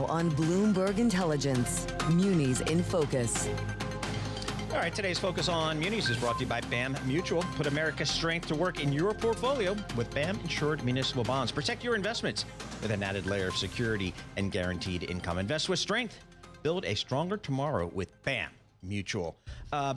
Now on Bloomberg Intelligence, Munis in Focus. All right, today's Focus on Munis is brought to you by BAM Mutual. Put America's strength to work in your portfolio with BAM Insured Municipal Bonds. Protect your investments with an added layer of security and guaranteed income. Invest with strength. Build a stronger tomorrow with BAM Mutual.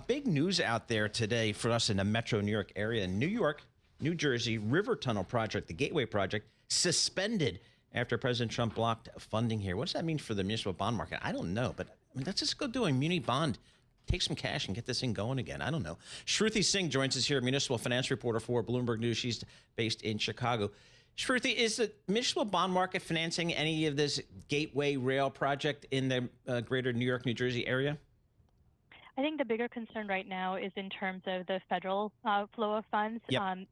Big news out there today for us in the metro New York area. New York, New Jersey River Tunnel project, the Gateway project, suspended after President Trump blocked funding here. What does that mean for the municipal bond market? I don't know, but let's just go do a muni bond. Take some cash and get this thing going again. I don't know. Shruti Singh joins us here, municipal finance reporter for Bloomberg News. She's based in Chicago. Shruti, is the municipal bond market financing any of this Gateway Rail project in the greater New York, New Jersey area? I think the bigger concern right now is in terms of the federal flow of funds. Yep.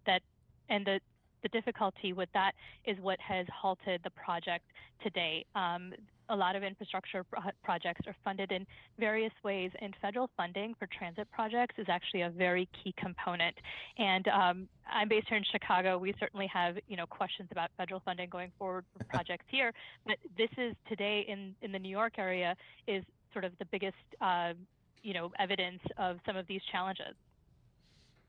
The difficulty with that is what has halted the project today. A lot of infrastructure projects are funded in various ways, and federal funding for transit projects is actually a very key component. And I'm based here in Chicago. We certainly have, questions about federal funding going forward for projects here. But this is today in the New York area is sort of the biggest, evidence of some of these challenges.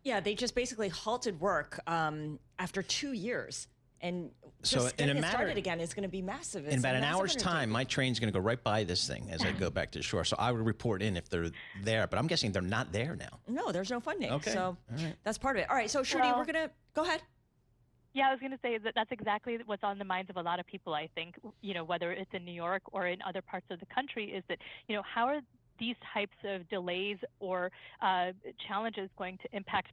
Yeah, they just basically halted work after 2 years. And just getting it started again is going to be massive. In about an hour's time, my train's going to go right by this thing as I go back to the shore. So I would report in if they're there, but I'm guessing they're not there now. No, there's no funding. Okay. So right. That's part of it. All right, so Shruti, we're going to go ahead. Yeah, I was going to say that that's exactly what's on the minds of a lot of people, I think, whether it's in New York or in other parts of the country, is that, how are these types of delays or challenges going to impact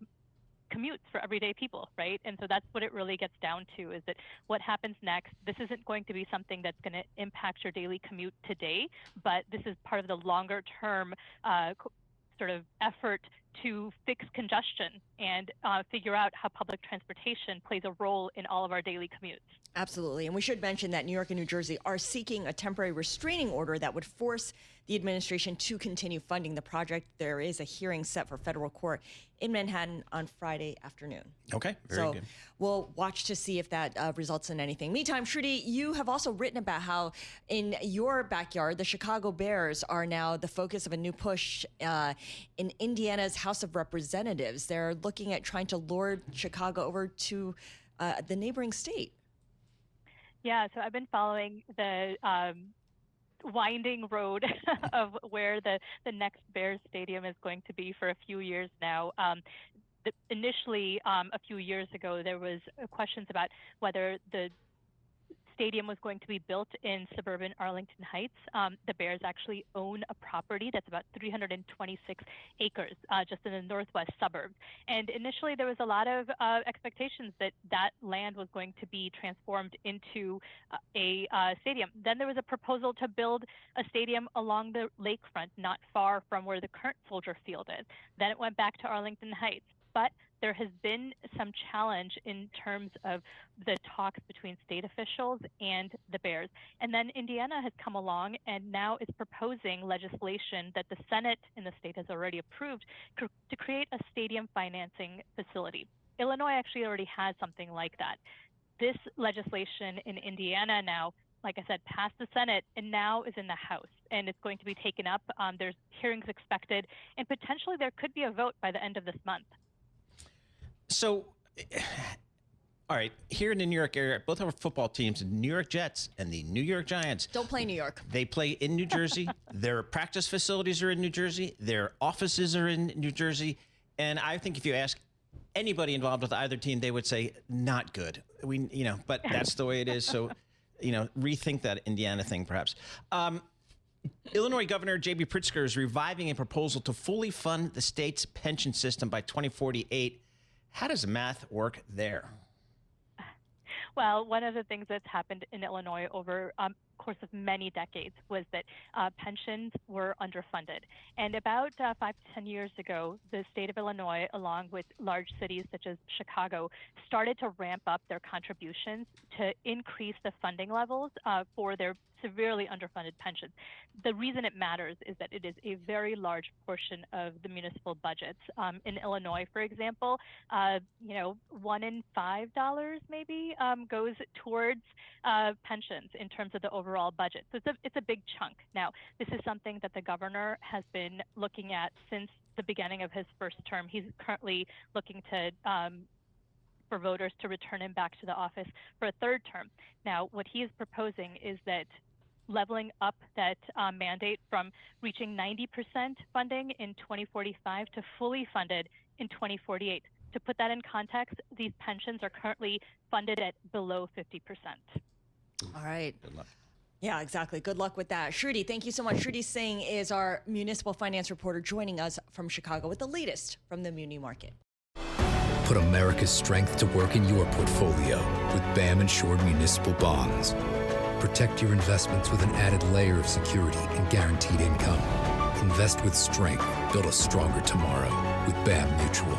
commutes for everyday people, right? And so that's what it really gets down to, is that what happens next, this isn't going to be something that's going to impact your daily commute today, but this is part of the longer term sort of effort to fix congestion and figure out how public transportation plays a role in all of our daily commutes. Absolutely. And we should mention that New York and New Jersey are seeking a temporary restraining order that would force the administration to continue funding the project. There is a hearing set for federal court in Manhattan on Friday afternoon. Okay, very good. We'll watch to see if that results in anything. Meantime, Shruti, you have also written about how in your backyard, the Chicago Bears are now the focus of a new push in Indiana's House of Representatives. They're looking at trying to lure Chicago over to the neighboring state. Yeah, so I've been following the winding road of where the next Bears stadium is going to be for a few years now. Initially, a few years ago, there was questions about whether the stadium was going to be built in suburban Arlington Heights. The Bears actually own a property that's about 326 acres just in the northwest suburbs. And initially there was a lot of expectations that that land was going to be transformed into a stadium. Then there was a proposal to build a stadium along the lakefront, not far from where the current Soldier Field is. Then it went back to Arlington Heights. But there has been some challenge in terms of the talks between state officials and the Bears. And then Indiana has come along and now is proposing legislation that the Senate in the state has already approved to create a stadium financing facility. Illinois actually already has something like that. This legislation in Indiana now, like I said, passed the Senate and now is in the House, and it's going to be taken up. There's hearings expected, and potentially there could be a vote by the end of this month. So, all right, here in the New York area, both of our football teams, the New York Jets and the New York Giants. Don't play New York. They play in New Jersey. Their practice facilities are in New Jersey. Their offices are in New Jersey. And I think if you ask anybody involved with either team, they would say, not good. But that's the way it is. So, rethink that Indiana thing, perhaps. Illinois Governor J.B. Pritzker is reviving a proposal to fully fund the state's pension system by 2048. How does math work there? Well, one of the things that's happened in Illinois over course of many decades was that pensions were underfunded. And about 5 to 10 years ago, the state of Illinois, along with large cities such as Chicago, started to ramp up their contributions to increase the funding levels for their severely underfunded pensions. The reason it matters is that it is a very large portion of the municipal budgets. In Illinois, for example, $1 in $5 maybe goes towards pensions in terms of the overall overall budget. So it's a big chunk. Now, this is something that the governor has been looking at since the beginning of his first term. He's currently looking to for voters to return him back to the office for a third term. Now, what he is proposing is that leveling up that mandate from reaching 90% funding in 2045 to fully funded in 2048. To put that in context, these pensions are currently funded at below 50%. All right. Good luck. Yeah, exactly. Good luck with that. Shruti, thank you so much. Shruti Singh is our municipal finance reporter joining us from Chicago with the latest from the muni market. Put America's strength to work in your portfolio with BAM Insured Municipal Bonds. Protect your investments with an added layer of security and guaranteed income. Invest with strength. Build a stronger tomorrow with BAM Mutual.